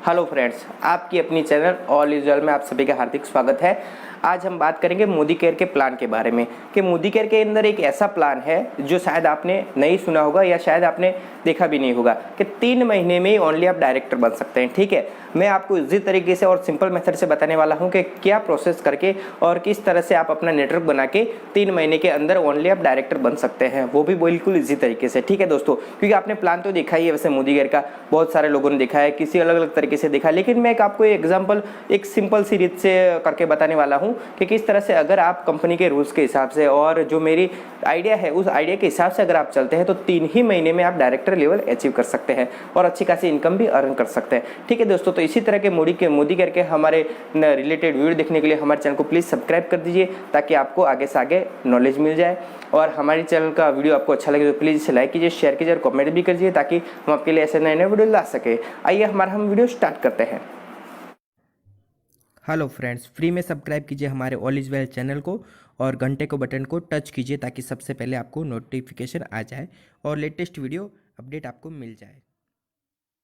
Hello friends, आपकी अपनी channel all is well में आप सभी का हार्दिक स्वागत है। आज हम बात करेंगे मोदी केयर के प्लान के बारे में कि मोदी केयर के अंदर एक ऐसा प्लान है जो शायद आपने नहीं सुना होगा या शायद आपने देखा भी नहीं होगा कि 3 महीने में ही ओनली आप डायरेक्टर बन सकते हैं। ठीक है, मैं आपको इसी तरीके से और सिंपल मेथड से बताने वाला हूं कि क्या प्रोसेस करके और किस तरह से आप अपना नेटवर्क बना के 3 महीने के अंदर ओनली आप डायरेक्टर बन सकते हैं, वो भी बिल्कुल इसी तरीके से। ठीक है दोस्तों, क्योंकि आपने प्लान तो देखा ही है वैसे मोदी केयर का, बहुत सारे लोगों ने देखा है, किसी अलग अलग तरीके से देखा है, लेकिन मैं आपको एग्जाम्पल एक सिंपल सी रीत से करके बताने वाला हूं कि किस तरह से अगर आप कंपनी के रूल्स के हिसाब से और जो मेरी आइडिया है उस आइडिया के हिसाब से अगर आप चलते हैं तो 3 ही महीने में आप डायरेक्टर लेवल अचीव कर सकते हैं और अच्छी खासी इनकम भी अर्न कर सकते हैं। ठीक है दोस्तों, तो इसी तरह के मोदी करके हमारे रिलेटेड वीडियो देखने के लिए हमारे चैनल को प्लीज़ सब्सक्राइब कर दीजिए ताकि आपको आगे से आगे नॉलेज मिल जाए। और हमारे चैनल का वीडियो आपको अच्छा लगे तो प्लीज़ इसे लाइक कीजिए, शेयर कीजिए और कमेंट भी कीजिए ताकि हम आपके लिए ऐसे नए नए वीडियो ला सके। आइए हम वीडियो स्टार्ट करते हैं। हेलो फ्रेंड्स, फ्री में सब्सक्राइब कीजिए हमारे ऑल इज वेल चैनल को और घंटे को बटन को टच कीजिए ताकि सबसे पहले आपको नोटिफिकेशन आ जाए और लेटेस्ट वीडियो अपडेट आपको मिल जाए।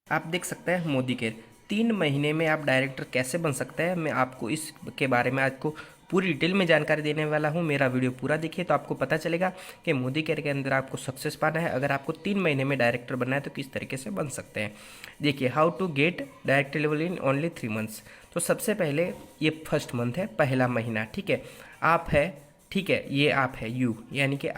आप देख सकते हैं मोदी केयर 3 महीने में आप डायरेक्टर कैसे बन सकते हैं, मैं आपको इसके बारे में आज को पूरी डिटेल में जानकारी देने वाला हूं। मेरा वीडियो पूरा देखिए तो आपको पता चलेगा कि मोदी केयर के अंदर आपको सक्सेस पाना है। अगर आपको 3 महीने में डायरेक्टर बनना है तो किस तरीके से बन सकते हैं। देखिए, how to get director level in only 3 months. तो सबसे पहले ये फर्स्ट मंथ है, पहला महीना। ठीक है, आप है, ठीक है, ये आप है, यू यानी कि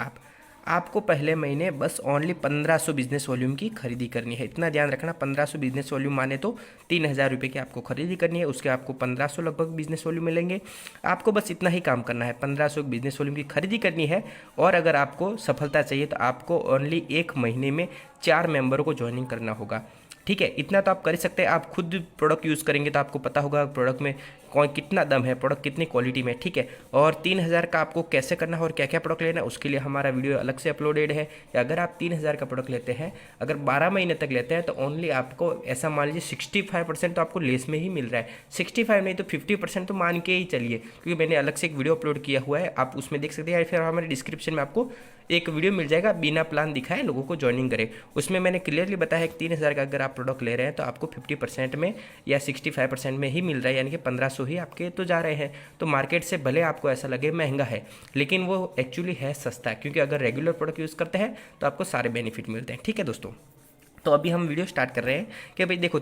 आपको पहले महीने बस ओनली 1500 बिजनेस वॉल्यूम की खरीदी करनी है। इतना ध्यान रखना, 1500 बिजनेस वॉल्यूम माने तो 3000 रुपये की आपको खरीदी करनी है। उसके आपको 1500 लगभग बिजनेस वॉल्यूम मिलेंगे। आपको बस इतना ही काम करना है, 1500 बिजनेस वॉल्यूम की खरीदी करनी है। और अगर आपको सफलता चाहिए तो आपको ओनली 1 महीने में 4 मेंबरों को ज्वाइनिंग करना होगा। ठीक है, इतना तो आप कर ही सकते हैं। आप खुद प्रोडक्ट यूज़ करेंगे तो आपको पता होगा प्रोडक्ट में कौन कितना दम है, प्रोडक्ट कितनी क्वालिटी में। ठीक है, और 3000 का आपको कैसे करना है और क्या क्या प्रोडक्ट लेना है उसके लिए हमारा वीडियो अलग से अपलोडेड है। या अगर आप 3000 का प्रोडक्ट लेते हैं, अगर 12 महीने तक लेते हैं तो ओनली आपको ऐसा मान लीजिए 65% तो आपको लेस में ही मिल रहा है। 65 नहीं तो 50% तो मान के ही चलिए, क्योंकि मैंने अलग से एक वीडियो अपलोड किया हुआ है, आप उसमें देख सकते हैं। या फिर हमारे डिस्क्रिप्शन में आपको एक वीडियो मिल जाएगा, बिना प्लान दिखाए लोगों को ज्वाइनिंग करें। उसमें मैंने क्लियरली बताया है कि 3000 का अगर आप प्रोडक्ट ले रहे हैं तो आपको 50% में या 65% में ही मिल रहा है, यानी कि 1500 ही आपके तो जा रहे हैं। तो मार्केट से भले आपको ऐसा लगे महंगा है, लेकिन वो एक्चुअली है सस्ता, क्योंकि अगर रेगुलर प्रोडक्ट यूज़ करते हैं तो आपको सारे बेनिफिट मिलते हैं। ठीक है दोस्तों, तो अभी हम वीडियो स्टार्ट कर रहे हैं कि भाई देखो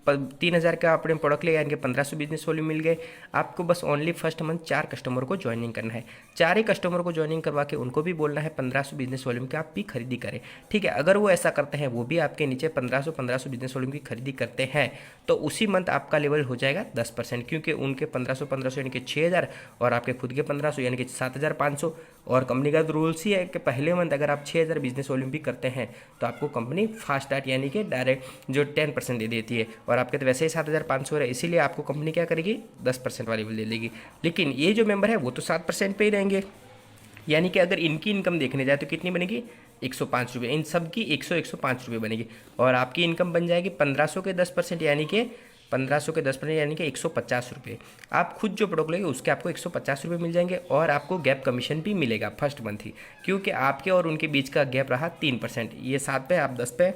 3000 का आपने प्रोडक्ट लिया, यानी कि 1500 बिजनेस वॉल्यूम मिल गए। आपको बस ओनली फर्स्ट मंथ 4 कस्टमर को ज्वाइनिंग करना है। 4 ही कस्टमर को ज्वाइनिंग करवा के उनको भी बोलना है 1500 बिजनेस वॉल्यूम की आप भी खरीदी करें। ठीक है, अगर वो ऐसा करते हैं, वो भी आपके नीचे 1500 बिजनेस वॉल्यूम की खरीदी करते हैं, तो उसी मंथ आपका लेवल हो जाएगा 10%, क्योंकि उनके 1500 यानी कि 6000 और आपके खुद के 1500 यानी कि 7500। और कंपनी का रूल्स ही है कि पहले मंथ अगर आप 6000 बिजनेस वॉल्यूम भी करते हैं तो आपको कंपनी फास्ट स्टार्ट यानी कि डायरेक्ट जो 10% दे देती है। और आपके तो वैसे ही 7500 है, इसीलिए आपको कंपनी क्या करेगी, 10% वाली बिल दे देगी। लेकिन ये जो मेंबर है वो तो 7% पे ही रहेंगे, यानी कि अगर इनकी इनकम देखने जाए तो कितनी बनेगी, 105 रुपये। इन सब की 105 रुपये बनेगी। और आपकी इनकम बन जाएगी 1500 के 10%, यानी कि 1500 के 10% यानी कि 150 रुपये। आप खुद जो प्रोडक्ट लेंगे उसके आपको 150 रुपये मिल जाएंगे। और आपको गैप कमीशन भी मिलेगा फर्स्ट मंथ ही, क्योंकि आपके और उनके बीच का गैप रहा 3%। ये 7 पे, आप 10 पे,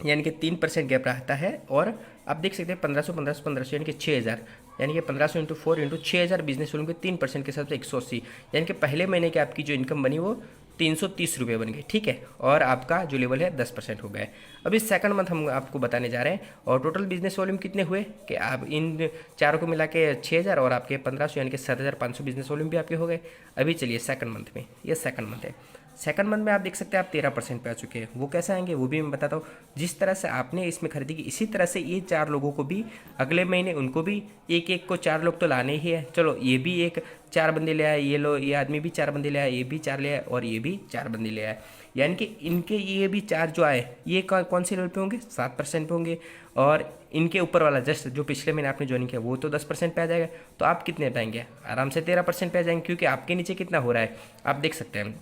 यानी कि 3% गैप रहता है। और आप देख सकते हैं 1500 यानी कि 6000, यानी कि 1500 इंटू 4 इंटू 6000 बिजनेस वॉल्यूम के 3% के हिसाब से 180, यानी कि पहले महीने की आपकी जो इनकम बनी वो 330 रुपये बन गई। ठीक है, और आपका जो लेवल है 10% हो गया है। अभी सेकंड मंथ हम आपको बताने जा रहे हैं। और टोटल बिजनेस वॉल्यूम कितने हुए कि आप इन चारों को मिला के 6000 और आपके 1500 यानी कि 7500 बिजनेस वॉल्यूम भी आपके हो गए। अभी चलिए सेकंड मंथ में, ये सेकंड मंथ है। सेकंड मंथ में आप देख सकते हैं आप 13% पे आ चुके हैं। वो कैसे आएंगे वो भी मैं बताता हूँ। जिस तरह से आपने इसमें खरीदी की, इसी तरह से ये 4 लोगों को भी अगले महीने उनको भी एक एक को 4 लोग तो लाने ही है। चलो, ये भी एक 4 बंदे ले आए, ये लो, ये आदमी भी 4 बंदे ले आए, ये भी 4 ले आए और ये भी 4 बंदे ले आए, यानी कि इनके ये भी 4 जो आए ये कौन से लेवल पे होंगे, 7% पे होंगे। और इनके ऊपर वाला जस्ट जो पिछले महीने आपने ज्वाइन किया वो तो 10% पे आ जाएगा। तो आप कितने पाएंगे, आराम से 13% पे आ जाएंगे, क्योंकि आपके नीचे कितना हो रहा है आप देख सकते हैं,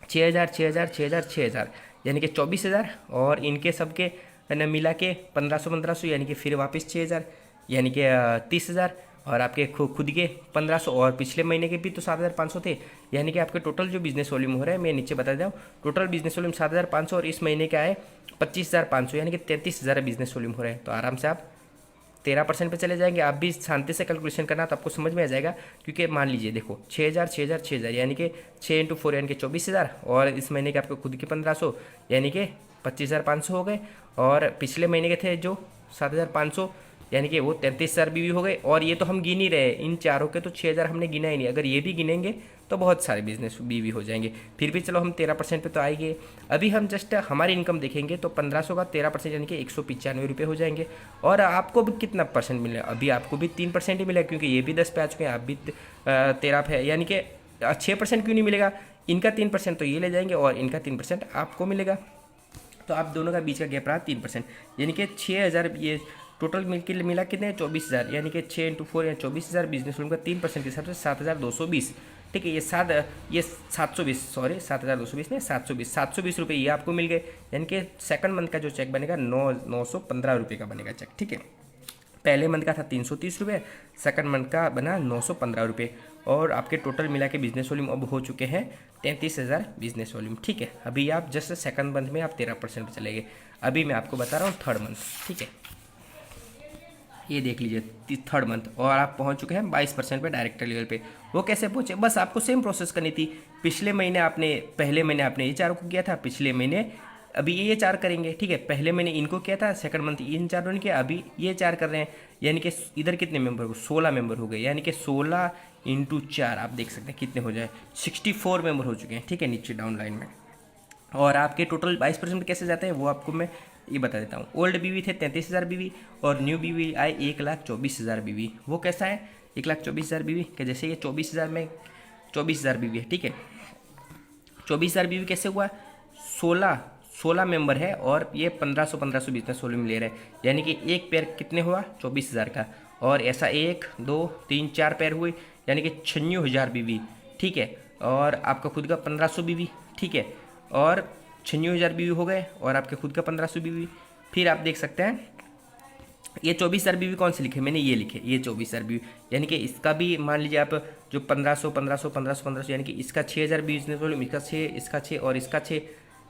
6000 6000 6000 6000 यानी कि 24000। और इनके सबके न मिला के 1500 यानी कि फिर वापस 6000 यानी कि 30000। और आपके खुद के 1500 और पिछले महीने के भी तो 7500 थे, यानी कि आपके टोटल जो बिजनेस वॉल्यूम हो रहा है, मैं नीचे बता दूँ, टोटल बिजनेस वॉल्यूम 7500 और इस महीने का है 25500, यानी कि 33000 बिजनेस वॉल्यूम हो रहा है। तो आराम से आप 13% पे चले जाएंगे। आप भी शांति से कैलकुलेशन करना तो आपको समझ में आ जाएगा। क्योंकि मान लीजिए देखो 6,000 6,000 6,000 यानी कि 6 × 4 यानी कि 24,000, और इस महीने के आपको खुद के 1,500 यानी कि 25,500 हो गए, और पिछले महीने के थे जो 7,500 यानी कि वो 33,000 बीवी हो गए। और ये तो हम गिन ही रहे हैं, इन चारों के तो 6,000 हमने गिना ही नहीं, अगर ये भी गिनेंगे तो बहुत सारे बिजनेस बीवी हो जाएंगे। फिर भी चलो हम 13% पे तो आएंगे। अभी हम जस्ट हमारी इनकम देखेंगे तो 1,500 का 13% यानी कि 195 रुपये हो जाएंगे। और आपको भी कितना परसेंट मिले, अभी आपको भी 3% ही मिलेगा, क्योंकि ये भी 10 पे आ चुके हैं, आप भी 13 पे है, यानी कि 6% क्यों नहीं मिलेगा। इनका 3% तो ये ले जाएंगे और इनका 3% आपको मिलेगा। तो आप दोनों का बीच का गैप रहा 3%, यानी कि 6,000 ये टोटल मिला कितने 24,000, यानी कि 6 × 4 या 24,000 बिजनेस लोन का 3% के हिसाब से 7,220। ठीक है, ये 720 सॉरी 7,220 नहीं 720 रुपये ये आपको मिल गए। यानी कि सेकंड मंथ का जो चेक बनेगा 915 रुपये का बनेगा चेक। ठीक है, पहले मंथ का था 330 रुपये, सेकंड मंथ का बना 915 रुपये, और आपके टोटल मिला के बिजनेस वॉल्यूम अब हो चुके हैं 33,000 बिजनेस वॉल्यूम। ठीक है, अभी आप जस्ट सेकंड मंथ में आप 13% पे चले गए। अभी मैं आपको बता रहा हूँ थर्ड मंथ। ठीक है, ये देख लीजिए थर्ड मंथ, और आप पहुंच चुके हैं 22% पे डायरेक्टर लेवल पे। वो कैसे पहुंचे, बस आपको सेम प्रोसेस करनी थी। पहले महीने आपने ये चारों को किया था, पिछले महीने अभी ये चार करेंगे। ठीक है, पहले मैंने इनको किया था, सेकंड मंथ इन चारों ने किया, अभी ये चार कर रहे हैं। यानी कि इधर कितने मेंबर हो, 16 मेंबर हो गए, यानी कि 16 × 4 आप देख सकते हैं कितने हो जाए, 64 मेंबर हो चुके हैं। ठीक है, नीचे डाउन लाइन में। और आपके टोटल 22% कैसे जाते हैं वो आपको मैं ये बता देता हूँ। ओल्ड बीवी थे 33,000 बीवी, और न्यू बीवी आए 1,24,000 बीवी। वो कैसा है 1,24,000 बीवी के जैसे ये 24,000 में 24,000 बीवी है। ठीक है, 24,000 बीवी कैसे हुआ, 16 मेंबर है, और ये 1,500 बिजनेस वॉल्यूम ले रहे हैं, यानी कि एक पेयर कितने हुआ 24,000 का, और ऐसा 1 2 3 4 पेयर हुए, यानी कि 96,000 बीवी। ठीक है, और आपका खुद का 1,500 बीवी। ठीक है, और 96,000 बीवी हो गए, और आपके खुद का 1,500 बीवी। फिर आप देख सकते हैं ये 24,000 बीवी कौन से लिखे, मैंने ये लिखे, ये 24,000 बीवी, यानी कि इसका भी मान लीजिए आप जो 1,500 1,500 1,500 1,500 यानी कि इसका 6,000 बिजनेस वॉल्यूम, इसका 6 इसका 6 और इसका 6,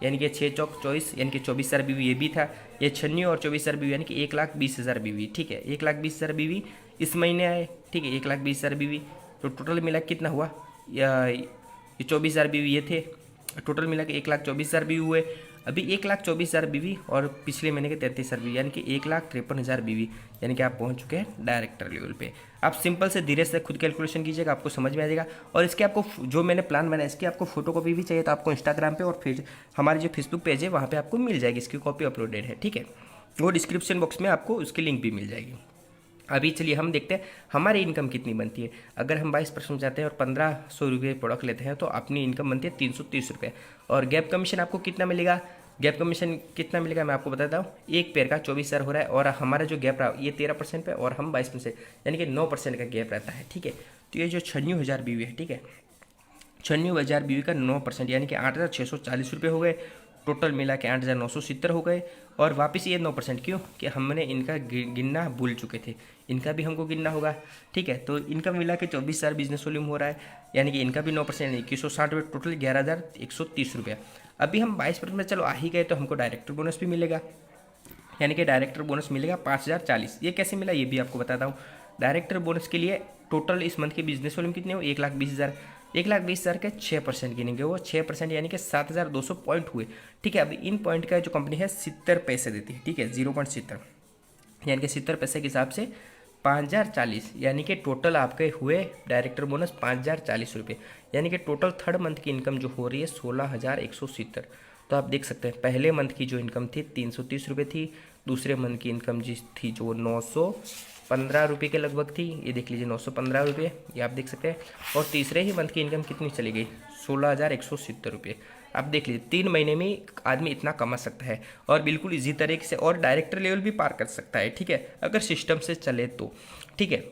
यानी कि 6 चौक 24, यानी कि 24,000 बीवी ये भी था। ये 96 और 24,000 बीवी यानी कि 1,20,000 बीवी। ठीक है, 1,20,000 बीवी इस महीने आए। ठीक है, 1,20,000 बीवी, तो टोटल मिला कितना हुआ, ये 24,000 बीवी ये थे, टोटल मिला के 1,24,000 बीवी हुए। अभी 1,24,000 बीवी और पिछले महीने के 33,000 बीवी, यानी कि 1,53,000 बीवी, यानी कि आप पहुंच चुके हैं डायरेक्टर लेवल पे। आप सिंपल से धीरे से खुद कैलकुलेशन कीजिएगा, आपको समझ में आ जाएगा। और इसके आपको जो मैंने प्लान बनाया इसकी आपको फोटो कॉपी भी चाहिए तो आपको इंस्टाग्राम पे और फिर हमारे जो फेसबुक पेज है वहाँ पर आपको मिल जाएगी, इसकी कॉपी अपलोडेड है। ठीक है, वो डिस्क्रिप्शन बॉक्स में आपको उसकी लिंक भी मिल जाएगी। अभी चलिए हम देखते हैं हमारी इनकम कितनी बनती है। अगर हम 22% जाते हैं और 1,500 रुपये प्रोडक्ट लेते हैं तो अपनी इनकम बनती है 330 रुपये। और गैप कमीशन आपको कितना मिलेगा, गैप कमीशन कितना मिलेगा मैं आपको बताता हूँ। एक पेयर का 24,000 हो रहा है, और हमारा जो गैप रहा ये 13% पे और हम 22%, यानी कि 9% का गैप रहता है। ठीक है, तो ये जो 96,000 बीवी है, ठीक है, 96,000 बीवी का 9% यानी कि 8,640 रुपये हो गए। टोटल मिला के 8,970 हो गए। और वापस ये 9% क्यों कि हमने इनका गिनना भूल चुके थे, इनका भी हमको गिनना होगा। ठीक है, तो इनका मिला के 24,000 बिजनेस वॉल्यूम हो रहा है, यानी कि इनका भी 9% 2160 रुपये, टोटल 11,130 रुपये। अभी हम 22% में चलो आ ही गए तो हमको डायरेक्टर बोनस भी मिलेगा, यानी कि डायरेक्टर बोनस मिलेगा 5,040। ये कैसे मिला ये भी आपको बताता हूँ। डायरेक्टर बोनस के लिए टोटल इस मंथ के बिजनेस वॉल्यूम कितने हो 1,20,000, 1,20,000 के 6% गिनेंगे, वो 6% यानी कि 7,200 पॉइंट हुए। ठीक है, अभी इन पॉइंट का जो कंपनी है 70 पैसे देती है। ठीक है, 0.70 यानी कि 70 पैसे के हिसाब से 5,040, यानी कि टोटल आपके हुए डायरेक्टर बोनस 5,040 रुपये, यानी कि टोटल थर्ड मंथ की इनकम जो हो रही है 16,170। तो आप देख सकते हैं पहले मंथ की जो इनकम थी 330 रुपये थी, दूसरे मंथ की इनकम जिस थी जो 915 रुपये के लगभग थी, ये देख लीजिए 915 रुपये, ये आप देख सकते हैं। और तीसरे ही मंथ की इनकम कितनी चली गई 16,170 रुपये। आप देख लीजिए 3 महीने में आदमी इतना कमा सकता है और बिल्कुल इजी तरीके से, और डायरेक्टर लेवल भी पार कर सकता है। ठीक है, अगर सिस्टम से चले तो। ठीक है,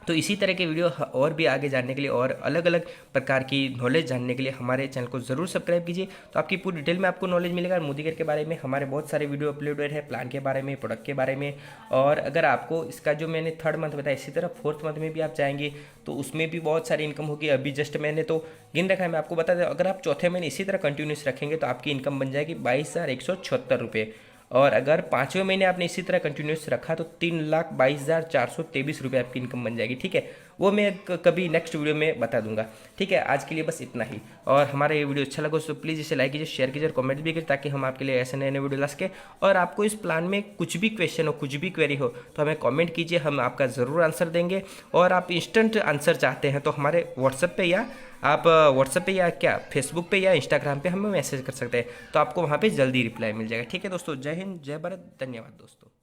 तो इसी तरह के वीडियो और भी आगे जानने के लिए और अलग अलग प्रकार की नॉलेज जानने के लिए हमारे चैनल को ज़रूर सब्सक्राइब कीजिए। तो आपकी पूरी डिटेल में आपको नॉलेज मिलेगा। मोदी केयर के बारे में हमारे बहुत सारे वीडियो अपलोडेड है, प्लान के बारे में, प्रोडक्ट के बारे में। और अगर आपको इसका जो मैंने थर्ड मंथ बताया, इसी तरह फोर्थ मंथ में भी आप जाएंगे तो उसमें भी बहुत सारी इनकम होगी। अभी जस्ट मैंने तो गिन रखा है, मैं आपको बता दें, अगर आप चौथे महीने इसी तरह कंटिन्यूस रखेंगे तो आपकी इनकम बन जाएगी 22,176 रुपये। और अगर 5वें महीने आपने इसी तरह कंटिन्यूस रखा तो 3,22,423 रुपये आपकी इनकम बन जाएगी। ठीक है, वो मैं कभी नेक्स्ट वीडियो में बता दूंगा। ठीक है, आज के लिए बस इतना ही। और हमारा ये वीडियो अच्छा लगा तो प्लीज़ इसे लाइक कीजिए, शेयर कीजिए और कमेंट भी कीजिए, ताकि हम आपके लिए ऐसे नए नए वीडियो ला सके। और आपको इस प्लान में कुछ भी क्वेश्चन हो, कुछ भी क्वेरी हो तो हमें कमेंट कीजिए, हम आपका ज़रूर आंसर देंगे। और आप इंस्टेंट आंसर चाहते हैं तो हमारे व्हाट्सएप पे या आप व्हाट्सएप पे या क्या फेसबुक पे या इंस्टाग्राम पे हमें मैसेज कर सकते हैं, तो आपको वहाँ पे जल्दी रिप्लाई मिल जाएगा। ठीक है दोस्तों, जय हिंद, जय भारत, धन्यवाद दोस्तों।